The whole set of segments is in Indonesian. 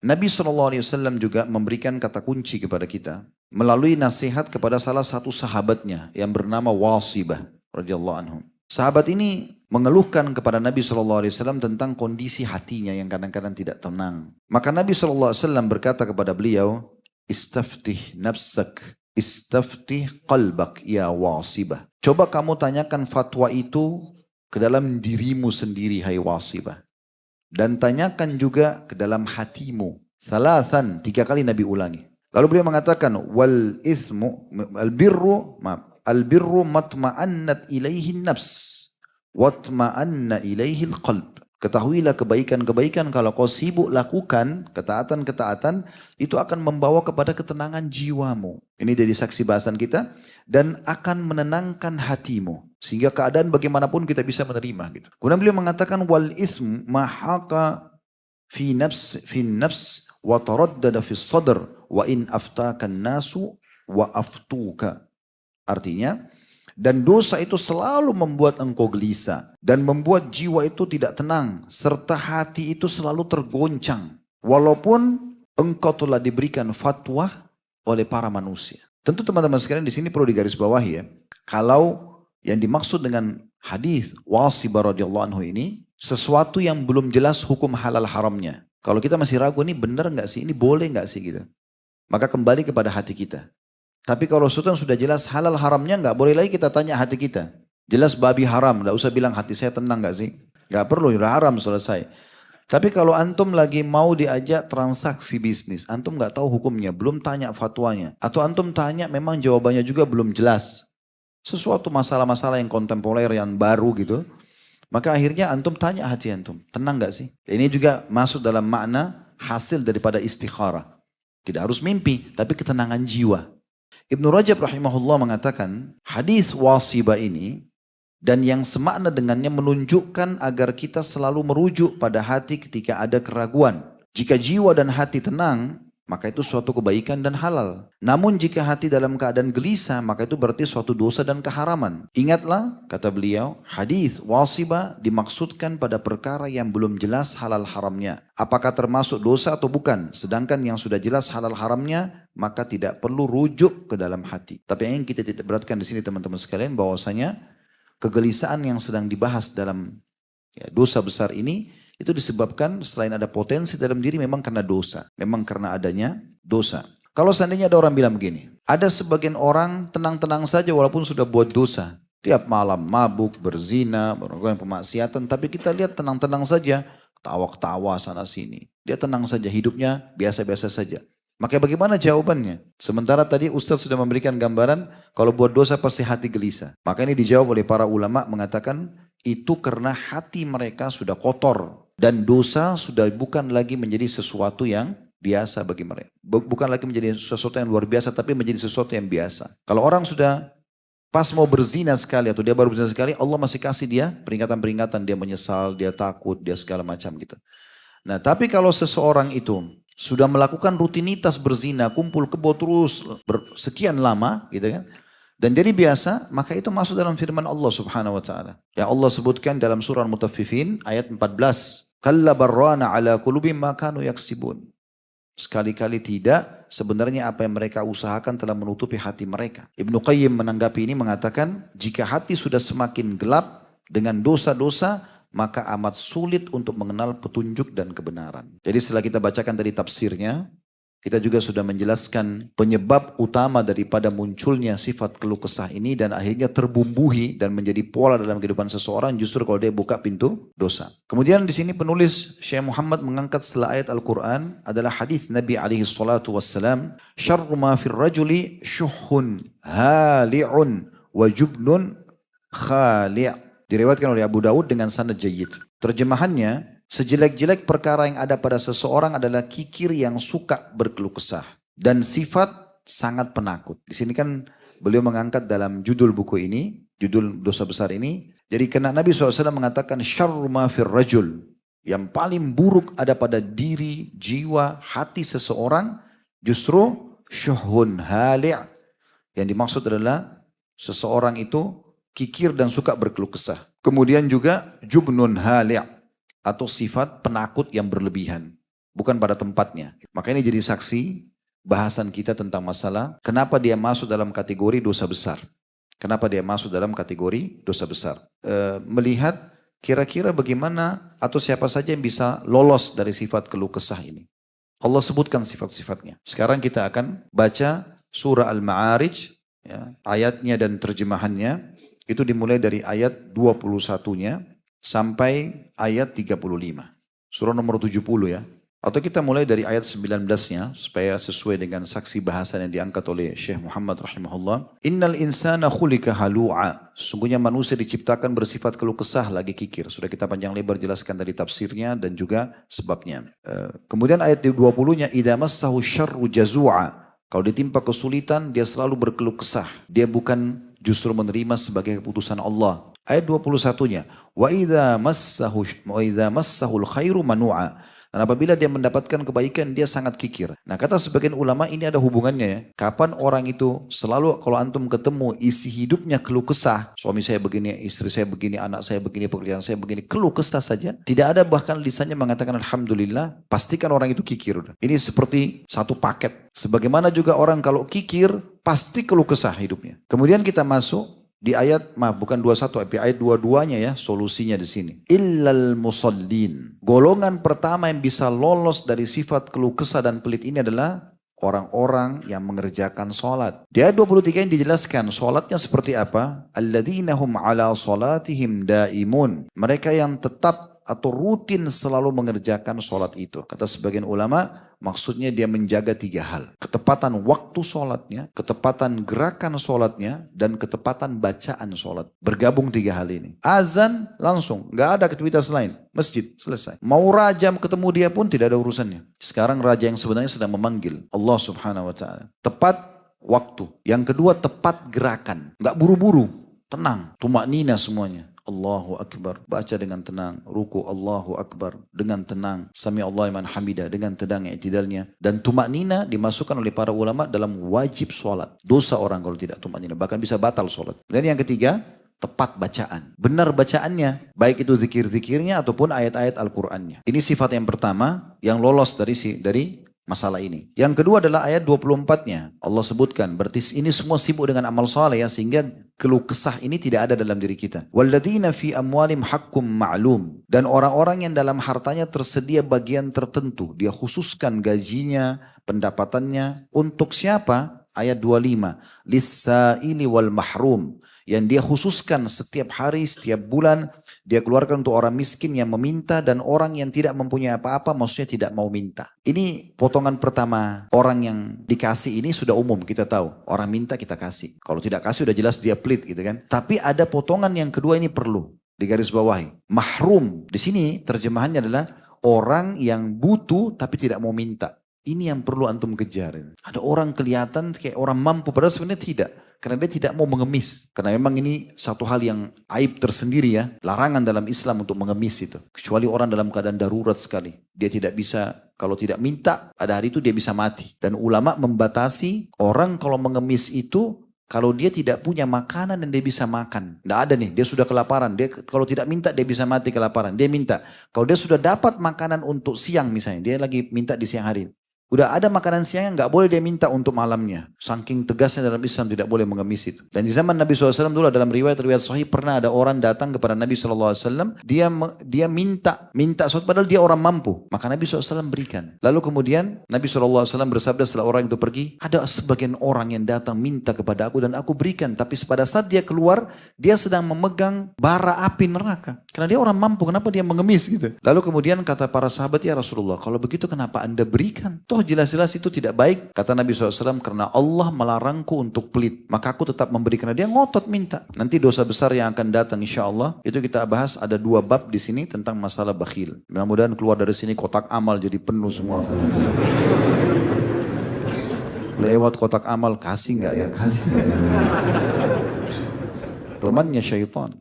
Nabi SAW juga memberikan kata kunci kepada kita melalui nasihat kepada salah satu sahabatnya yang bernama Wasibah radhiyallahu anhu. Sahabat ini mengeluhkan kepada Nabi SAW tentang kondisi hatinya yang kadang-kadang tidak tenang. Maka Nabi SAW berkata kepada beliau, "Istaftih nafsak, istaftih qalbak ya Wasibah." Coba kamu tanyakan fatwa itu ke dalam dirimu sendiri, hai Wasibah. Dan tanyakan juga ke dalam hatimu. Thalathan, 3 kali Nabi ulangi. Lalu beliau mengatakan, wal ithmu, al-birru matma'annat ilaihi nafs, watma'anna ilaihi al-qalb. Ketahuilah kebaikan-kebaikan kalau kau sibuk lakukan, ketaatan-ketaatan, itu akan membawa kepada ketenangan jiwamu. Ini dari saksi bahasan kita. Dan akan menenangkan hatimu. Sehingga keadaan bagaimanapun kita bisa menerima. Gitu. Kemudian beliau mengatakan, wal ism mahaka fi nafs wa taraddada fi sadr wa in aftakan nasu wa aftuka. Artinya, dan dosa itu selalu membuat engkau gelisah. Dan membuat jiwa itu tidak tenang. Serta hati itu selalu tergoncang. Walaupun engkau telah diberikan fatwa oleh para manusia. Tentu teman-teman sekalian di sini perlu digarisbawahi ya. Kalau yang dimaksud dengan hadis Wasibah radhiyallahu anhu ini sesuatu yang belum jelas hukum halal haramnya. Kalau kita masih ragu ini benar nggak sih, ini boleh nggak sih gitu. Maka kembali kepada hati kita. Tapi kalau sesuatu yang sudah jelas halal haramnya nggak boleh lagi kita tanya hati kita. Jelas babi haram, nggak usah bilang hati saya tenang nggak sih. Nggak perlu, udah haram selesai. Tapi kalau antum lagi mau diajak transaksi bisnis, antum nggak tahu hukumnya, belum tanya fatwanya, atau antum tanya memang jawabannya juga belum jelas, sesuatu masalah-masalah yang kontemporer yang baru gitu, maka akhirnya antum tanya hati antum, tenang nggak sih? Ini juga masuk dalam makna hasil daripada istikharah. Tidak harus mimpi, tapi ketenangan jiwa. Ibnu Rajab rahimahullah mengatakan hadis Wasibah ini dan yang semakna dengannya menunjukkan agar kita selalu merujuk pada hati ketika ada keraguan. Jika jiwa dan hati tenang, maka itu suatu kebaikan dan halal. Namun jika hati dalam keadaan gelisah, maka itu berarti suatu dosa dan keharaman. Ingatlah, kata beliau, hadis Wasibah dimaksudkan pada perkara yang belum jelas halal haramnya. Apakah termasuk dosa atau bukan? Sedangkan yang sudah jelas halal haramnya, maka tidak perlu rujuk ke dalam hati. Tapi yang kita tidak beratkan di sini teman-teman sekalian, bahwasanya kegelisahan yang sedang dibahas dalam dosa besar ini itu disebabkan selain ada potensi dalam diri memang karena dosa. Memang karena adanya dosa. Kalau seandainya ada orang bilang begini, ada sebagian orang tenang-tenang saja walaupun sudah buat dosa. Tiap malam mabuk, berzina, melakukan pemaksiatan, tapi kita lihat tenang-tenang saja, tawa-tawa sana sini. Dia tenang saja, hidupnya biasa-biasa saja. Maka bagaimana jawabannya? Sementara tadi Ustaz sudah memberikan gambaran kalau buat dosa pasti hati gelisah. Maka ini dijawab oleh para ulama mengatakan itu karena hati mereka sudah kotor. Dan dosa sudah bukan lagi menjadi sesuatu yang biasa bagi mereka. Bukan lagi menjadi sesuatu yang luar biasa tapi menjadi sesuatu yang biasa. Kalau orang sudah pas mau berzina sekali atau dia baru berzina sekali, Allah masih kasih dia peringatan-peringatan. Dia menyesal, dia takut, dia segala macam gitu. Nah tapi kalau seseorang itu sudah melakukan rutinitas berzina, kumpul kebo terus sekian lama gitu kan. Dan jadi biasa, maka itu masuk dalam firman Allah subhanahu wa ta'ala. Yang Allah sebutkan dalam surah Al-Mutaffifin ayat 14. Kalla barrana ala qulubihim ma kanu yaksibun. Sekali-kali tidak, sebenarnya apa yang mereka usahakan telah menutupi hati mereka. Ibnu Qayyim menanggapi ini mengatakan, jika hati sudah semakin gelap dengan dosa-dosa, maka amat sulit untuk mengenal petunjuk dan kebenaran. Jadi setelah kita bacakan tadi tafsirnya, kita juga sudah menjelaskan penyebab utama daripada munculnya sifat keluh kesah ini dan akhirnya terbumbuhi dan menjadi pola dalam kehidupan seseorang justru kalau dia buka pintu dosa. Kemudian di sini penulis Syekh Muhammad mengangkat setelah ayat Al-Quran adalah hadis Nabi alaihi salatu wassalam, syarru ma fir rajuli syuhun hali'un wa jubnun khali'. Diriwayatkan oleh Abu Daud dengan sanad jayyid. Terjemahannya, sejelek-jelek perkara yang ada pada seseorang adalah kikir yang suka berkeluh kesah dan sifat sangat penakut. Di sini kan beliau mengangkat dalam judul buku ini, judul dosa besar ini. Jadi karena Nabi SAW mengatakan syarru ma fir rajul, yang paling buruk ada pada diri, jiwa, hati seseorang justru syuhun hali'. Yang dimaksud adalah seseorang itu kikir dan suka berkeluh kesah. Kemudian juga jubnun hali' atau sifat penakut yang berlebihan. bukan pada tempatnya. Maka ini jadi saksi bahasan kita tentang masalah kenapa dia masuk dalam kategori dosa besar. Kenapa dia masuk dalam kategori dosa besar. Melihat kira-kira bagaimana atau siapa saja yang bisa lolos dari sifat keluh kesah ini. Allah sebutkan sifat-sifatnya. Sekarang kita akan baca surah Al-Ma'arij, ya, ayatnya dan terjemahannya. Itu dimulai dari ayat 21-nya sampai ayat 35. Surah nomor 70 ya. Atau kita mulai dari ayat 19-nya supaya sesuai dengan saksi bahasan yang diangkat oleh Syekh Muhammad rahimahullah. Innal insana khulika halu'a. Sungguhnya manusia diciptakan bersifat keluh kesah lagi kikir. Sudah kita panjang lebar jelaskan dari tafsirnya dan juga sebabnya. Kemudian ayat 20-nya idza massahu syarru jazu'a. Kalau ditimpa kesulitan dia selalu berkeluh kesah. Dia bukan justru menerima sebagai keputusan Allah. Ayat 21-nya wa idza massahul khairu manu'a. Dan apabila dia mendapatkan kebaikan, dia sangat kikir. Nah kata sebagian ulama ini ada hubungannya ya. Kapan orang itu selalu kalau antum ketemu isi hidupnya keluh kesah. Suami saya begini, istri saya begini, anak saya begini, pekerjaan saya begini. Keluh kesah saja. Tidak ada bahkan lisannya mengatakan Alhamdulillah. Pastikan orang itu kikir. Ini seperti satu paket. Sebagaimana juga orang kalau kikir, pasti keluh kesah hidupnya. Kemudian kita masuk di ayat, bukan 21, tapi ayat 22-nya ya, solusinya di sini. Illal musallin. Golongan pertama yang bisa lolos dari sifat keluh kesah dan pelit ini adalah orang-orang yang mengerjakan sholat. Di ayat 23 yang dijelaskan sholatnya seperti apa? Alladzina hum ala sholatihim daimun. Mereka yang tetap atau rutin selalu mengerjakan sholat itu. Kata sebagian ulama, maksudnya dia menjaga 3 hal. Ketepatan waktu sholatnya, ketepatan gerakan sholatnya, dan ketepatan bacaan sholat. Bergabung 3 hal ini. Azan langsung, gak ada aktivitas lain. Masjid, selesai. Mau raja ketemu dia pun tidak ada urusannya. Sekarang raja yang sebenarnya sedang memanggil Allah subhanahu wa ta'ala. Tepat waktu. Yang kedua tepat gerakan. Gak buru-buru, tenang, tumaknina semuanya. Allahu Akbar, baca dengan tenang, ruku Allahu Akbar dengan tenang, sami Allah liman hamidah dengan tenang i'tidalnya, dan tumaknina dimasukkan oleh para ulama dalam wajib sholat. Dosa orang kalau tidak tumaknina, bahkan bisa batal sholat. Dan yang ketiga, tepat bacaan, benar bacaannya, baik itu zikir-zikirnya ataupun ayat-ayat Al-Qur'annya. Ini sifat yang pertama yang lolos dari masalah ini. Yang kedua adalah ayat 24-nya. Allah sebutkan, berarti ini semua sibuk dengan amal saleh ya, sehingga keluh kesah ini tidak ada dalam diri kita. Walladzina fi amwalim haqqum ma'lum. Dan orang-orang yang dalam hartanya tersedia bagian tertentu. Dia khususkan gajinya, pendapatannya. Untuk siapa? Ayat 25. Lis-sa'ili wal mahrum. Yang dia khususkan setiap hari, setiap bulan, dia keluarkan untuk orang miskin yang meminta dan orang yang tidak mempunyai apa-apa, maksudnya tidak mau minta. Ini potongan pertama, orang yang dikasih ini sudah umum, kita tahu. Orang minta kita kasih. Kalau tidak kasih udah jelas dia pelit gitu kan. Tapi ada potongan yang kedua ini perlu digarisbawahi. Mahrum, di sini terjemahannya adalah orang yang butuh tapi tidak mau minta. Ini yang perlu antum kejar. Ada orang kelihatan kayak orang mampu, padahal sebenarnya tidak. Karena dia tidak mau mengemis. Karena memang ini satu hal yang aib tersendiri ya. Larangan dalam Islam untuk mengemis itu. Kecuali orang dalam keadaan darurat sekali. Dia tidak bisa, kalau tidak minta, pada hari itu dia bisa mati. Dan ulama membatasi orang kalau mengemis itu, kalau dia tidak punya makanan dan dia bisa makan. Tidak ada nih, dia sudah kelaparan. Dia kalau tidak minta dia bisa mati kelaparan. Dia minta. Kalau dia sudah dapat makanan untuk siang misalnya. Dia lagi minta di siang hari. Udah ada makanan siangnya, nggak boleh dia minta untuk malamnya. Saking tegasnya dalam Islam tidak boleh mengemis itu. Dan di zaman Nabi SAW dulu dalam riwayat-riwayat sahih pernah ada orang datang kepada Nabi SAW. Dia minta sesuatu padahal dia orang mampu. Maka Nabi SAW berikan. Lalu kemudian Nabi SAW bersabda setelah orang itu pergi. Ada sebagian orang yang datang minta kepada aku dan aku berikan. Tapi pada saat dia keluar, dia sedang memegang bara api neraka. Karena dia orang mampu, kenapa dia mengemis gitu. Lalu kemudian kata para sahabat, ya Rasulullah, kalau begitu kenapa anda berikan? Toh jelas-jelas itu tidak baik. Kata Nabi SAW, karena Allah melarangku untuk pelit. Maka aku tetap memberi, karena dia ngotot minta. Nanti dosa besar yang akan datang insya Allah, itu kita bahas ada 2 bab di sini tentang masalah bakhil. Mudah-mudahan keluar dari sini kotak amal jadi penuh semua. Lewat kotak amal, kasih nggak ya? Kasih. Temannya syaitan.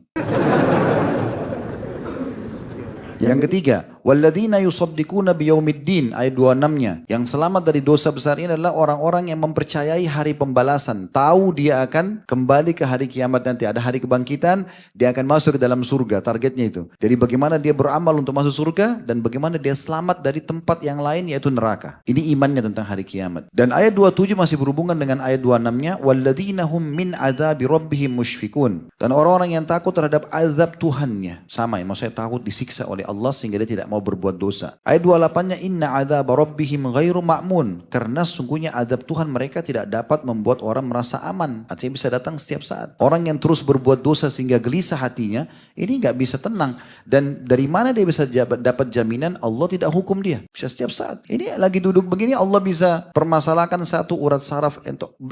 Yang ketiga, Walladzina yusaddiquna biyaumiddin, ayat 26-nya. Yang selamat dari dosa besar ini adalah orang-orang yang mempercayai hari pembalasan. Tahu dia akan kembali ke hari kiamat nanti. Ada hari kebangkitan, dia akan masuk ke dalam surga. Targetnya itu. Jadi bagaimana dia beramal untuk masuk surga dan bagaimana dia selamat dari tempat yang lain yaitu neraka. Ini imannya tentang hari kiamat. Dan ayat 27 masih berhubungan dengan ayat 26-nya. Walladzina hum min adzabi rabbihim musyfikun. Dan orang-orang yang takut terhadap azab Tuhannya. Sama ya, maksudnya takut disiksa oleh Allah sehingga dia tidak mau berbuat dosa. Ayat 28-nya inna adzab rabbihim ghairu ma'mun, karena sungguhnya azab Tuhan mereka tidak dapat membuat orang merasa aman. Artinya bisa datang setiap saat. Orang yang terus berbuat dosa sehingga gelisah hatinya, ini nggak bisa tenang. Dan dari mana dia bisa dapat jaminan Allah tidak hukum dia? Bisa setiap saat. Ini lagi duduk begini Allah bisa permasalahkan satu urat saraf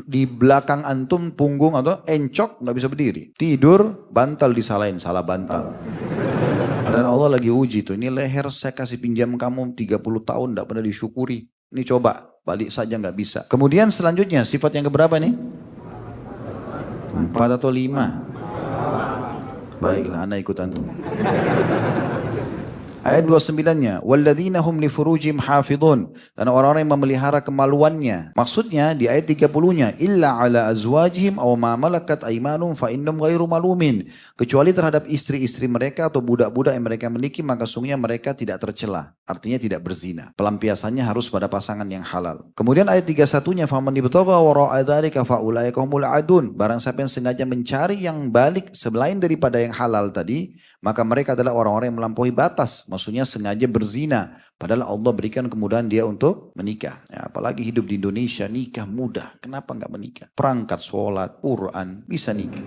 di belakang antum, punggung atau encok, nggak bisa berdiri. Tidur, bantal disalahin, salah bantal. Dan Allah lagi uji tuh, ini leher saya kasih pinjam kamu 30 tahun tidak pernah disyukuri. Ini coba, balik saja nggak bisa. Kemudian selanjutnya, sifat yang keberapa nih? 4 atau 5? Baiklah, anak ikut antum. Ayat 29-nya, walladzina hum li furujihim hafidhun, dan orang-orang yang memelihara kemaluannya. Maksudnya di ayat 30-nya, illa ala azwajihim aw ma malakat aymanum fa innahum ghairu malumin, kecuali terhadap istri-istri mereka atau budak-budak yang mereka miliki, maka sungguhnya mereka tidak tercela. Artinya tidak berzina. Pelampiasannya harus pada pasangan yang halal. Kemudian ayat 31-nya, faman ibtagha wara'a dzalika fa ulaika humul adun, barang siapa yang sengaja mencari yang balik selain daripada yang halal tadi, maka mereka adalah orang-orang yang melampaui batas. Maksudnya sengaja berzina. Padahal Allah berikan kemudahan dia untuk menikah. Ya, apalagi hidup di Indonesia, nikah mudah. Kenapa nggak menikah? Perangkat sholat, Quran, bisa nikah.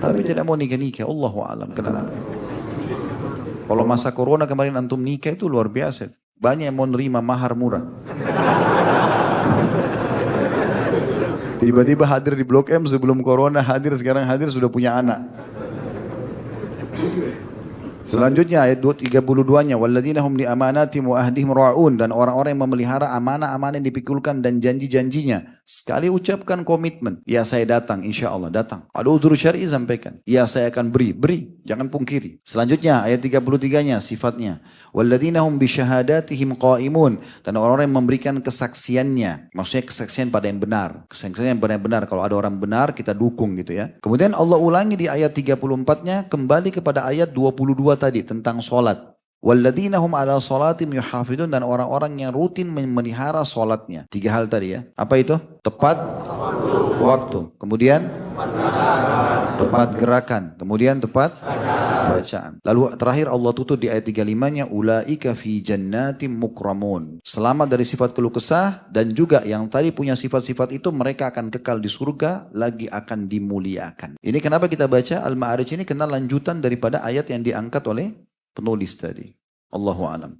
Tapi tidak mau nikah-nikah. Allahu a'lam. Kenapa? Kalau masa corona kemarin antum nikah itu luar biasa. Banyak yang mau nerima mahar murah. Tiba-tiba hadir di Blok M sebelum corona, hadir sekarang hadir sudah punya anak. Selanjutnya ayat 32-nya, walladzina hum li amanatihim wa ahdihim ra'un, dan orang-orang yang memelihara amanah-amanah yang dipikulkan dan janji-janjinya. Sekali ucapkan komitmen, ya saya datang, insya Allah datang. Ada udzur syar'i sampaikan, ya saya akan beri, jangan pungkiri. Selanjutnya ayat 33-nya sifatnya, walladzina hum bi syahadatihim qaimun, dan orang-orang yang memberikan kesaksiannya. Maksudnya kesaksian pada yang benar, kesaksian yang benar-benar. Kalau ada orang benar kita dukung gitu ya. Kemudian Allah ulangi di ayat 34-nya kembali kepada ayat 22 tadi tentang sholat. Walladzina hum ala sholatim yuhafidun, dan orang-orang yang rutin memelihara sholatnya. 3 hal tadi ya. Apa itu? Tepat waktu. Kemudian tepat gerakan. Kemudian tepat bacaan. Lalu terakhir Allah tutup di ayat 35-nya, ulaika fi jannatim mukramun. Selamat dari sifat keluh kesah, dan juga yang tadi punya sifat-sifat itu mereka akan kekal di surga, lagi akan dimuliakan. Ini kenapa kita baca Al-Ma'arij ini, karena lanjutan daripada ayat yang diangkat oleh penulis tadi. Allahu a'lam.